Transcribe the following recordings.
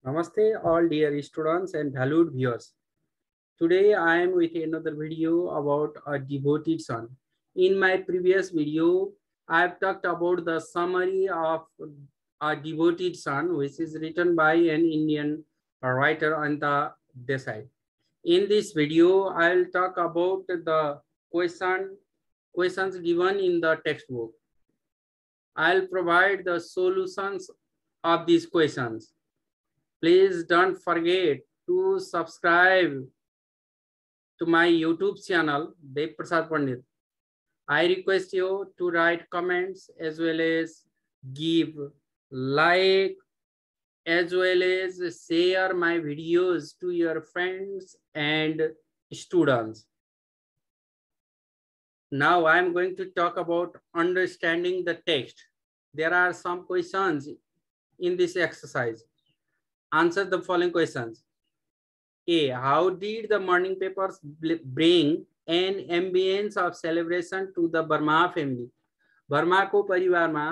Namaste all dear students and valued viewers. Today I am with another video about a devoted son. In my previous video, I have talked about the summary of a devoted son, which is written by an Indian writer Anta Desai. In this video, I will talk about the questions given in the textbook. I will provide the solutions of these questions. Please don't forget to subscribe to my YouTube channel, Dev Prasad Pandit. I request you to write comments as well as give like as well as share my videos to your friends and students. Now I am going to talk about understanding the text. There are some questions in this exercise. Answer the following questions. A. How did the morning papers bring an ambience of celebration to the Burma family? Burma को परिवारमा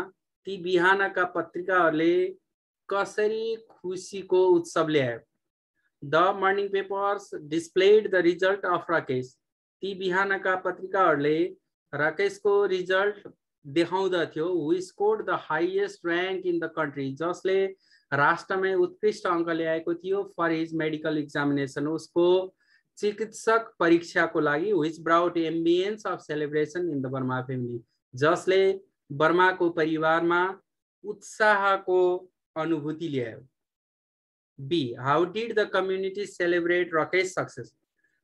ती बिहानका पत्रिकाहरूले कसरी खुसीको उत्सव ल्यायो? The morning papers displayed the result of Rakesh. ती बिहानका पत्रिकाहरूले राकेशको result देखाउँदथ्यो, who scored the highest rank in the country, जसले राष्ट्रमै उत्कृष्ट अङ्क ल्याएको थियो फर हिज मेडिकल एक्जामिनेसन, उसको चिकित्सक परीक्षाको लागि, which brought ambience of celebration in the Burma family, जसले बर्माको परिवारमा उत्साहको अनुभूति ल्यायो. B. How did the community celebrate Rakesh's success?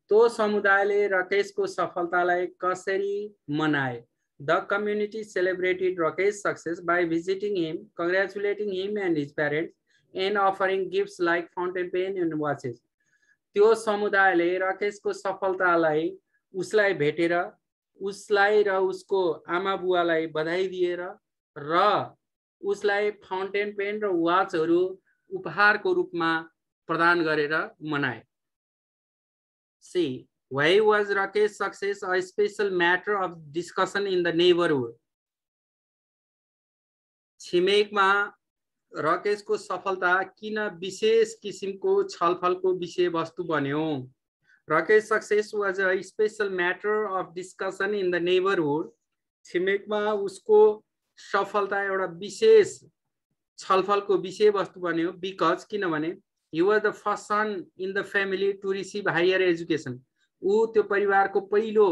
तो समुदायले राकेशको सफलतालाई कसरी मनाए? The community celebrated Rakesh's success by visiting him, congratulating him and his parents, and offering gifts like fountain pen and watches. त्यो समुदायले राकेशको सफलतालाई उसलाई भेटेर, उसलाई र उसको आमा बुवालाई बधाई दिएर र उसलाई फाउन्टेन पेन र वाचहरू उपहारको रूपमा प्रदान गरेर मनाए. C. Why was Rakesh's success a special matter of discussion in the neighborhood? छिमेकमा राकेशको सफलता किन विशेष किसिमको छलफलको विषय वस्तु बन्यो? Rakesh's success was a special matter of discussion in the neighborhood. छिमेकमा उसको सफलता एउटा विशेष छलफलको विषय वस्तु बन्यो because किनभने he was the first son in the family to receive higher education. ऊ त्यो परिवारको पहिलो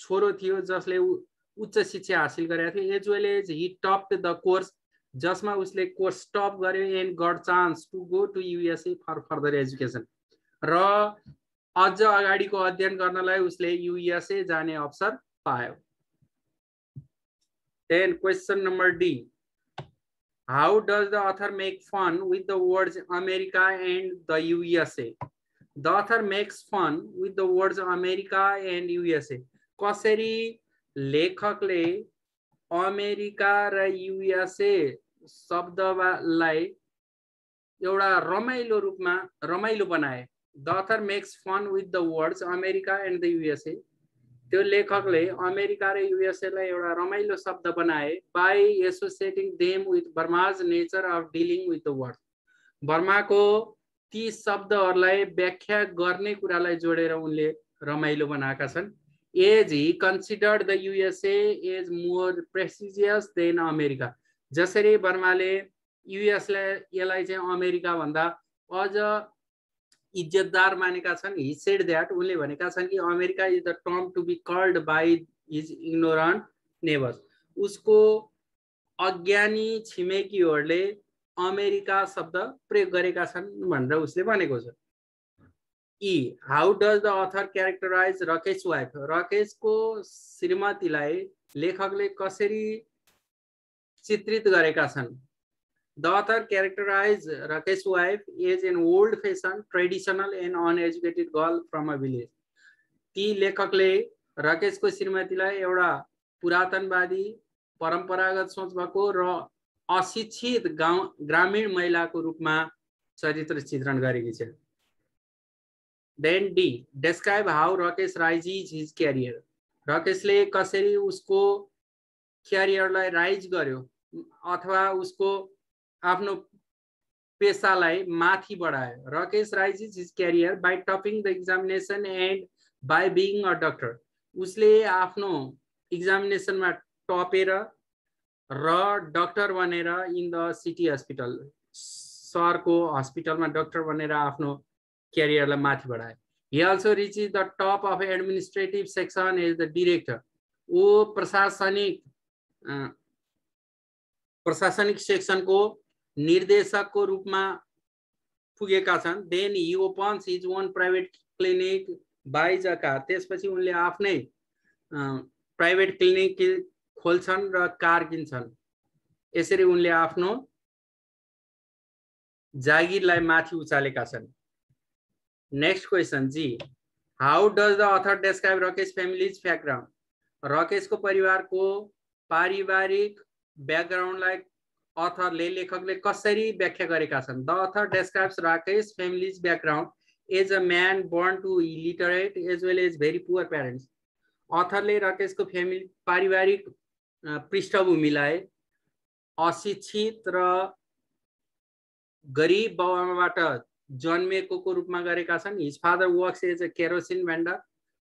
छोरो थियो जसले उच्च शिक्षा हासिल गरेको थियो. as well as he topped the course, जसमा उसले कोर्स टप गर्यो and got chance to go to USA for further education. र अझ अगाडिको अध्ययन गर्नलाई उसले USA जाने अवसर पायो. Then question number D. How does the author make fun with the words America and the USA? The author makes fun with the words America and USA. कसरी लेखकले अमेरिका र USA शब्दलाई एउटा रमाइलो रूपमा रमाइलो बनाए. The author makes fun with the words America and the USA. त्यो लेखकले अमेरिका र USA लाई एउटा रमाइलो शब्द बनाए by associating them with Burma's nature of dealing with the world. बर्माको ती शब्दहरूलाई व्याख्या गर्ने कुरालाई जोडेर उनले रमाइलो बनाएका छन्. As he considered the USA as more prestigious than America. जसरी बर्माले US यसलाई चाहिँ अमेरिका भन्दा अझ इज्जतदार मानेका छन्. He said that उनले भनेका छन् कि America is the term to be called by his ignorant neighbors. उसको अज्ञानी छिमेकीहरूले अमेरिका शब्द प्रयोग गरेका छन् भनेर उसले भनेको छ. E. How does the author characterize Rakesh's wife? राकेशको श्रीमतीलाई लेखकले कसरी चित्रित गरेका छन्? The author characterized Rakesh's wife as an old-fashioned, traditional and uneducated girl from a village. ती लेखकले राकेशको श्रीमतीलाई एउटा पुरातनवादी, परम्परागत सोच भएको र अशिक्षित ग्रामीण महिलाको रूपमा चरित्र चित्रण गरेकी छ. Then D. Describe how Rakesh rises his career. राकेशले कसरी उसको क्यारियरलाई राइज गर्यो अथवा उसको आफ्नो पेशालाई माथि बढायो. Rakesh rises his career by topping the examination and by being a doctor. उसले आफ्नो एक्जामिनेसनमा टपेर र डक्टर बनेर इन द सिटी हस्पिटल, सहरको हस्पिटलमा डक्टर बनेर आफ्नो क्यारियरलाई माथि बढायो. He also reaches the top of administrative section as the director. वो प्रशासनिक सेक्सनको निर्देशकको रूपमा पुगेका छन्. Then he opens his own private clinic, buys a car. त्यसपछि उनले आफ्नै प्राइभेट क्लिनिक खोल्छन् र कार किन्छन्. यसरी उनले आफ्नो जागिरलाई माथि उचालेका छन्. Next question G. How does the author describe Rakesh family's background? राकेशको परिवारको पारिवारिक ब्याकग्राउन्डलाई अथरले लेखकले कसरी व्याख्या गरेका छन्? The author describes Rakesh family's background as a man born to illiterate as well as very poor parents. अथरले राकेशको फ्यामिली पारिवारिक पृष्ठभूमिलाई अशिक्षित र गरिब बाबुआमाबाट जन्मेको रूपमा गरेका छन्. His father works as a kerosene vendor.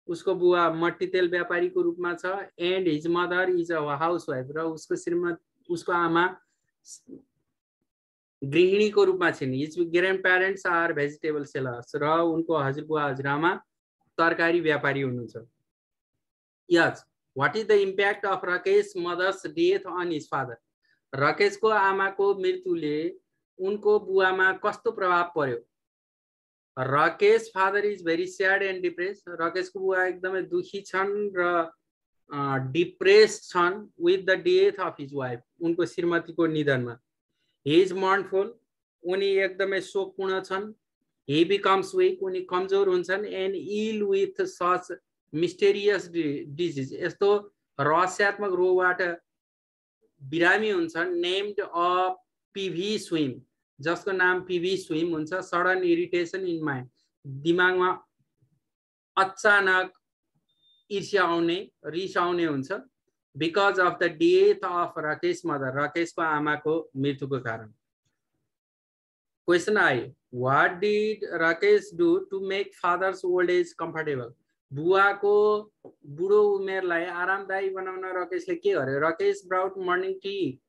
उसको बुवा मट्टी तेल व्यापारीको रूपमा छ. And his mother is a housewife. र उसको आमा गृहिणीको रूपमा छिन्. His grandparents are vegetable sellers. र उनको हजुरबुवा हजुरआमा तरकारी व्यापारी हुनुहुन्छ. Yes, what is the impact of Rakesh mother's death on his father? राकेशको आमाको मृत्युले उनको बुवामा कस्तो प्रभाव पर्यो? Rakesh father is very sad and depress. राकेशको बुवा एकदमै दुखी छन् र डिप्रेस छन् with the death of his wife. उनको श्रीमतीको निधनमा. He is mournful. उनी एकदमै शोकपूर्ण छन्. He becomes weak. उनी कमजोर हुन्छन्. And ill with such mysterious disease. यस्तो रहस्यात्मक रोगबाट बिरामी हुन्छन्. नेम्ड अ पिभी स्विम, जसको नाम पिभी स्विम हुन्छ. Sudden irritation in mind. दिमागमा अचानक ईर्ष्या आउने, रिस आउने हुन्छ. Because of the death of Rakesh mother. राकेशको आमाको मृत्युको कारण. Question I. What did Rakesh do to make father's old age comfortable? बुवाको बुढो उमेरलाई आरामदायी बनाउन राकेशले के गर्यो? Rakesh brought morning tea.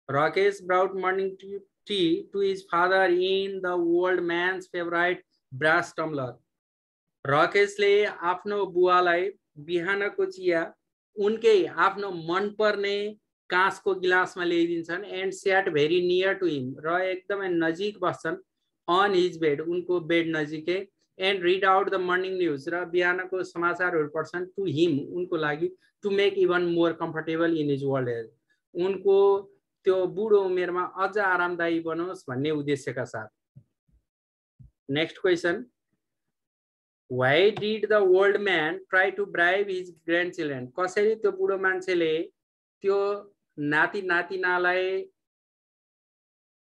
Rakesh brought morning tea to his father in the old man's favourite brass tumbler. राकेशले आफ्नो बुवालाई बिहानको चिया उनकै आफ्नो मनपर्ने काँसको गिलासमा ल्याइदिन्छन्. And sat very near to him. र एकदमै नजिक बस्छन्. On his bed. उनको बेड नजिकै. And read out the morning news. र बिहानको समाचारहरू पढ्छन्. To him. उनको लागि. To make even more comfortable in his old age. उनको त्यो बुढो उमेरमा अझ आरामदायी बनोस् भन्ने उद्देश्यका साथ. Next question. Why did the old man try to bribe his grandchildren? कसरी त्यो बुढो मान्छेले त्यो नाति नातिनालाई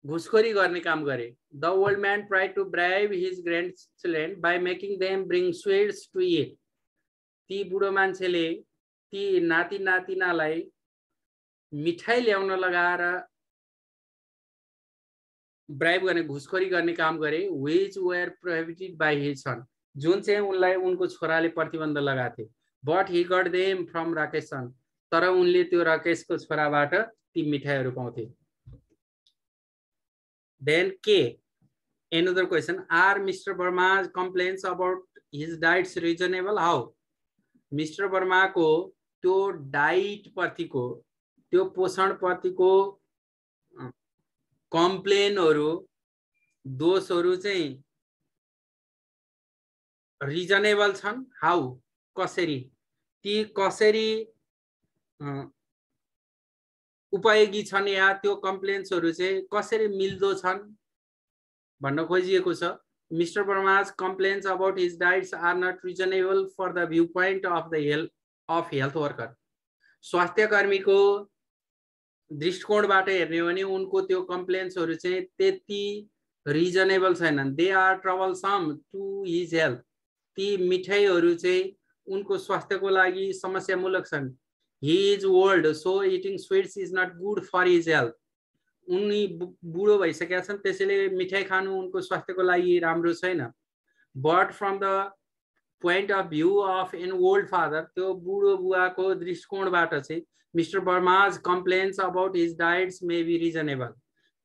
घुसखोरी गर्ने काम गरे? The old man tried to bribe his grandchildren by making them bring sweets to eat. ती बुढो मान्छेले ती नाति नातिनालाई मिठाई ल्याउन लगाएर ब्राइब गर्ने, घुसखोरी गर्ने काम गरे. Which were prohibited by his son. जुन चाहिँ उनलाई उनको छोराले प्रतिबन्ध लगाएको थियो. But he got them from Rakesh son. तर उनले त्यो राकेशको छोराबाट ती मिठाईहरू पाउँथे. Then K. Another question. Are mister Verma's complaints about his diets reasonable? How? Mister वर्माको त्यो डाइट प्रतिको, त्यो पोषण प्रतिको कम्प्लेनहरू, दोषहरू चाहिँ रिजनेबल छन्? हाउ? कसरी? ती कसरी उपयोगी छन् या त्यो कम्प्लेन्ट्सहरू चाहिँ कसरी मिल्दो छन् भन्न खोजिएको छ. Mister Verma's complaints about his diets are not reasonable for the viewpoint of the health worker. स्वास्थ्यकर्मीको दृष्टिकोणबाट हेर्ने हो भने उनको त्यो कम्प्लेन्ट्सहरू चाहिँ त्यति रिजनेबल छैनन्. They are troublesome to his health. ती मिठाईहरू चाहिँ उनको स्वास्थ्यको लागि समस्यामूलक छन्. He is old so eating sweets is not good for his health. उनी बुढो भइसकेका छन्, त्यसैले मिठाई खानु उनको स्वास्थ्यको लागि राम्रो छैन। But from the point of view of an old father, त्यो बुढो बुवाको दृष्टिकोणबाट चाहिँ mister Verma's complaints about his diets may be reasonable.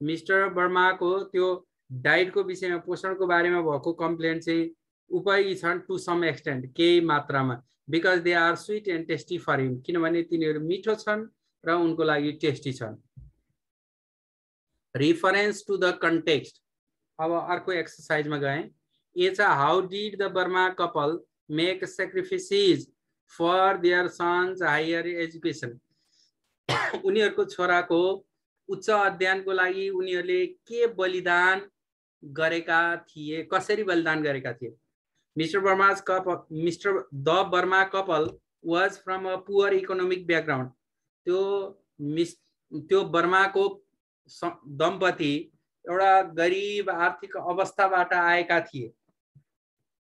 Mister वर्माको त्यो डाइटको विषयमा, पोषणको बारेमा भएको कम्प्लेन चाहिँ उपयोगी छन् टु सम एक्सटेन्ट, केही मात्रामा, because they are sweet and tasty for him, किनभने तिनीहरू मिठो छन् र उनको लागि टेस्टी छन्। Reference to the context. अब अर्को एक्सरसाइजमा गएँ। ए छ how did the Verma couple make sacrifices for their sons higher education. उनीहरूको छोराको उच्च अध्ययनको लागि उनीहरूले के बलिदान गरेका थिए, कसरी बलिदान गरेका थिए। Mister Verma couple was from a poor economic background. त्यो बर्माको दम्पति एउटा गरिब आर्थिक अवस्थाबाट आएका थिए।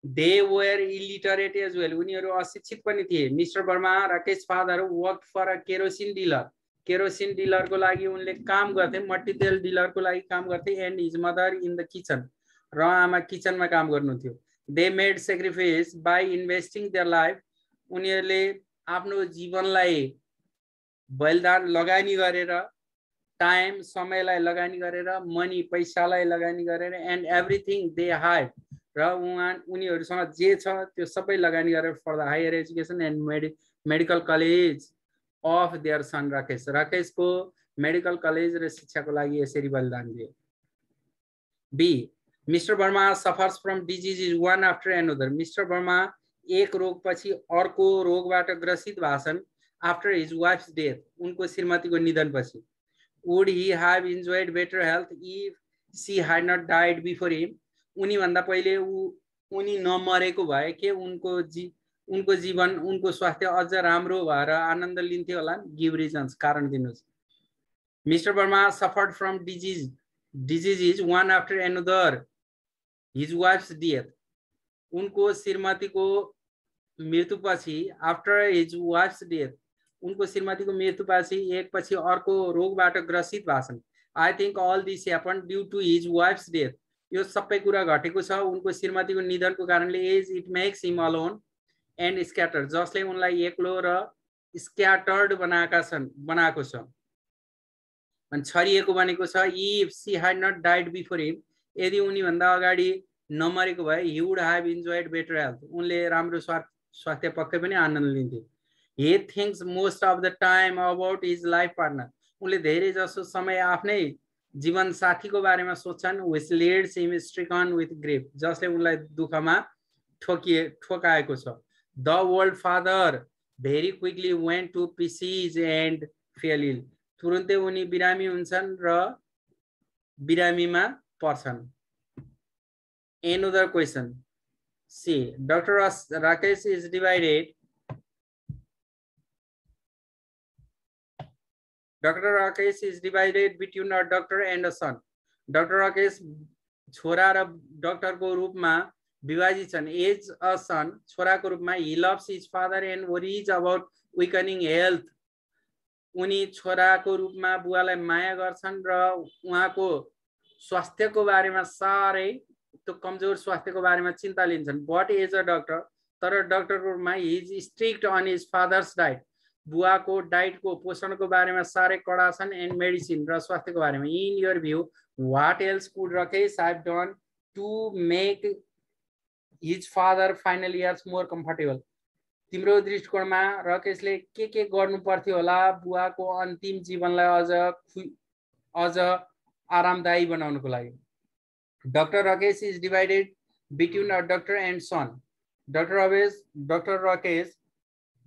They were illiterate as well, उनीहरू अशिक्षित पनि थिए। Mister Verma Rakesh father work for a kerosene dealer, kerosene डिलरको लागि उनले काम गर्थे, मट्टीतेल डिलरको लागि काम गर्थे। And his mother in the kitchen, र आमा किचनमा काम गर्नुहुन्थ्यो। They made sacrifice by investing their life, उनीहरूले आफ्नो जीवनलाई बलिदान लगानी गरेर, टाइम समयलाई लगानी गरेर, मनी पैसालाई लगानी गरेर, एन्ड एभ्रिथिङ दे हाड, र उनीहरूसँग जे छ त्यो सबै लगानी गरेर for the higher education and medical college of their son Rakesh, राकेशको मेडिकल कलेज र शिक्षाको लागि यसरी बलिदान दिए। B mister Verma suffers from disease one after another, mister Verma एक रोगपछि अर्को रोगबाट ग्रसित भाछन् आफ्टर हिज वाइफ्स डेथ, उनको श्रीमतीको निधनपछि। Would he have enjoyed better health if she had not died before him, उनी भन्दा पहिले उनी नमरेको भए के उनको जीवन, उनको स्वास्थ्य अझ राम्रो भएर आनन्द लिन्थे होला। गिभ रिजन्स, कारण दिनुहोस्। Mister Burma suffered from diseases one after another his wife's death, उनको श्रीमतीको मृत्युपछि, आफ्टर हिज वाइफ्स डेथ, उनको श्रीमतीको मृत्युपछि एक पछि अर्को रोगबाट ग्रसित भाछन्। I think all this happen due to his wife's death, यो सबै कुरा घटेको छ उनको श्रीमतीको निधनको कारणले। As it makes him alone and scattered, जसले उनलाई एक्लो र स्क्याटर्ड बनाएको छ, छरिएको बनेको छ। If she had not died before him, यदि उनी भन्दा अगाडि नमरेको भए, he would have enjoyed better health, उनले राम्रो स्वास्थ्य पक्कै पनि आनन्द लिन्थे। he thinks most of the time about his life partner, उनले धेरै जसो समय आफ्नै जीवन साथीको बारेमा सोच्छन्। which leads him stricken with grief, जसले उनलाई दुःखमा ठोकाएको छ। the old father very quickly went to pieces and fell ill, तुरुन्तै उनी बिरामी हुन्छन् र बिरामीमा पर्छन्। another question. See, Dr. Rakesh is divided. Dr. Rakesh is divided between a doctor and a son. Dr. Rakesh छोरा र डाक्टरको रूपमा विभाजित छन्। एज अ सन, छोराको रूपमा, he loves his father and worries about weakening health, उनी छोराको रूपमा बुवालाई माया गर्छन् र उहाँको स्वास्थ्यको बारेमा सारै त्यो कमजोर स्वास्थ्यको बारेमा चिन्ता लिन्छन्। बट एज अ डक्टर, तर डाक्टरको रूपमा, he is strict on his father's diet, बुवाको डाइटको, पोषणको बारेमा सारै कडा छन्। एन्ड मेडिसिन, र स्वास्थ्यको बारेमा। In your view what else could Rakesh have done to make his father final years more comfortable, तिम्रो दृष्टिकोणमा राकेशले के गर्नु पर्थ्यो होला बुवाको अन्तिम जीवनलाई अझ आरामदायी बनाउनको लागि। Doctor Rakesh is divided between a doctor and sun, doctor Rakesh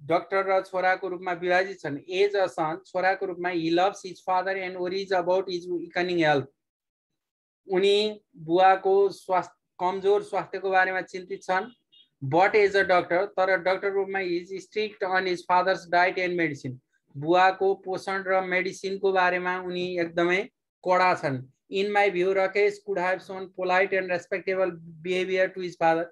doctor र छोराको रूपमा विभाजित छन्। एज अ सन, छोराको रूपमा, he loves his father and worries about his weakening health, उनी बुवाको कमजोर स्वास्थ्यको बारेमा चिन्तित छन्। बट एज अ डक्टर, तर डाक्टरको रूपमा, he is strict on his father's diet and medicine, बुवाको पोषण र मेडिसिनको बारेमा उनी एकदमै कडा छन्। In my view Rakesh could have shown polite and respectable behavior to his father,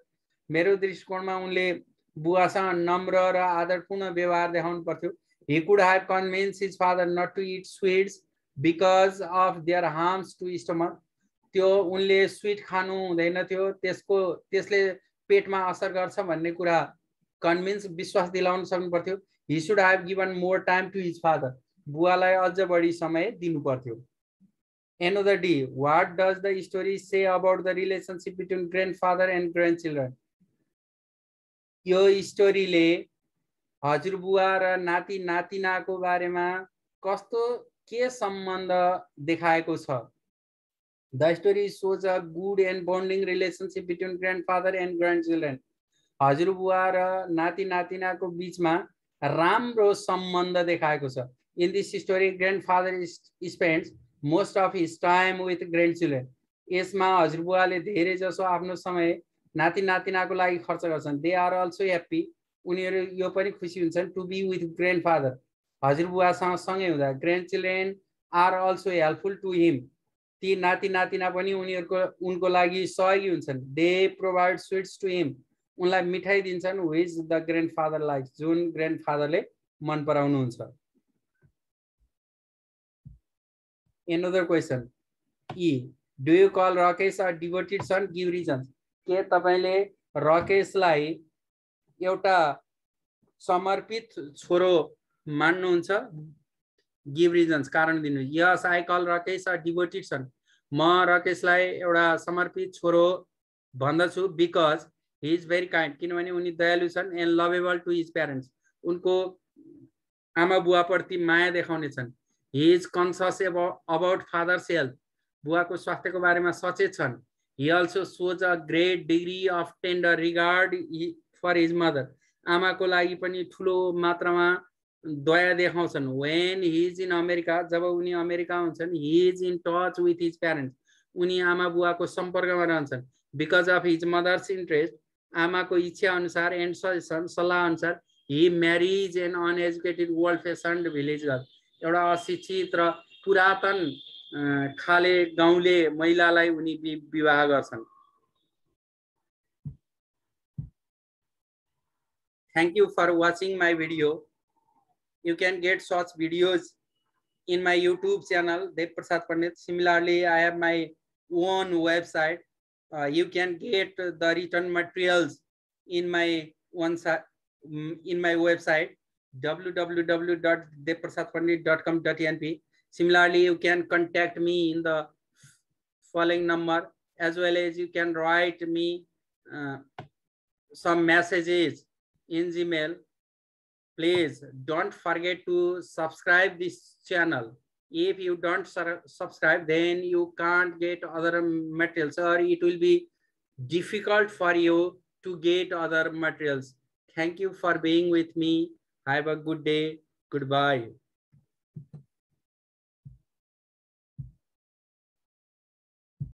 मेरो दृष्टिकोणमा उनले बुवासँग नम्र र आदरपूर्ण व्यवहार देखाउनु पर्थ्यो। he could have convinced his father not to eat sweets, because of their harms to stomach. त्यो उनले स्वीट खानु हुँदैन थियो, त्यसले पेटमा असर गर्छ भन्ने कुरा कन्भिन्स विश्वास दिलाउन सक्नु पर्थ्यो. He should have given more time to his father. बुवालाई अझ बढी समय दिनु पर्थ्यो. Another D. What does the story say about the relationship between grandfather and grandchildren? यो स्टोरीले हजुरबुवा र नाति नातिनाको बारेमा कस्तो के सम्बन्ध देखाएको छ? The story shows a good and bonding relationship between grandfather and grandchildren. हजुरबुवा र नाति नातिनाको बीचमा राम्रो सम्बन्ध देखाएको छ. In this story, grandfather spends most of his time with grandchildren. यसमा हजुरबुवाले धेरै जसो आफ्नो समय नाति नातिनाको लागि खर्च गर्छन्. They are also happy. उनीहरू यो पनि खुसी हुन्छन् to be with grandfather. हजुरबुवासँग सँगै हुँदा. Grandchildren are also helpful to him. ती नाति नातिना पनि उनको लागि सहयोगी हुन्छन्. They provide sweets to him. उनलाई मिठाई दिन्छन्. Which the grandfather likes. जुन grandfatherले मन पराउनुहुन्छ. Another question. E. Do you call Rakesh a devoted son? Give reasons. के तपाईले राकेशलाई एउटा समर्पित छोरो मान्नुहुन्छ? Give reasons. कारण दिनु. Yes, I call Rakesh a devoted son. म राकेशलाई एउटा समर्पित छोरो भन्दछु because he is very kind. किनभने उनी दयालु छन् and lovable to his parents. उनको आमा बुवा प्रति माया देखाउने छन्. He is conscious about father's health. बुवाको स्वास्थ्यको बारेमा सचेत छन्. He also shows a great degree of tender regard for his mother. आमाको लागि पनि ठुलो मात्रामा दया देखाउँछन्. When he is in America, जब उनी अमेरिका हुन्छन्, he is in touch with his parents. उनी आमा बुवाको सम्पर्कमा रहन्छन्. Because of his mother's interest, आमाको इच्छा अनुसार and suggestion सल्लाह अनुसार, he marries an uneducated old-fashioned village girl. एउटा अशिक्षित र पुरातन खाले गाउँले महिलालाई उनी विवाह गर्छन्. Thank you for watching my video. You can get such videos in my YouTube channel, Dev Prasad Pandit. Similarly, I have my own website. You can get the written materials in my website www.devprasadpandit.com.np. Similarly, you can contact me in the following number, as well as you can write me some messages in Gmail. Please don't forget to subscribe this channel. If you don't subscribe, then you can't get other materials, or it will be difficult for you to get other materials. Thank you for being with me. Have a good day. Goodbye.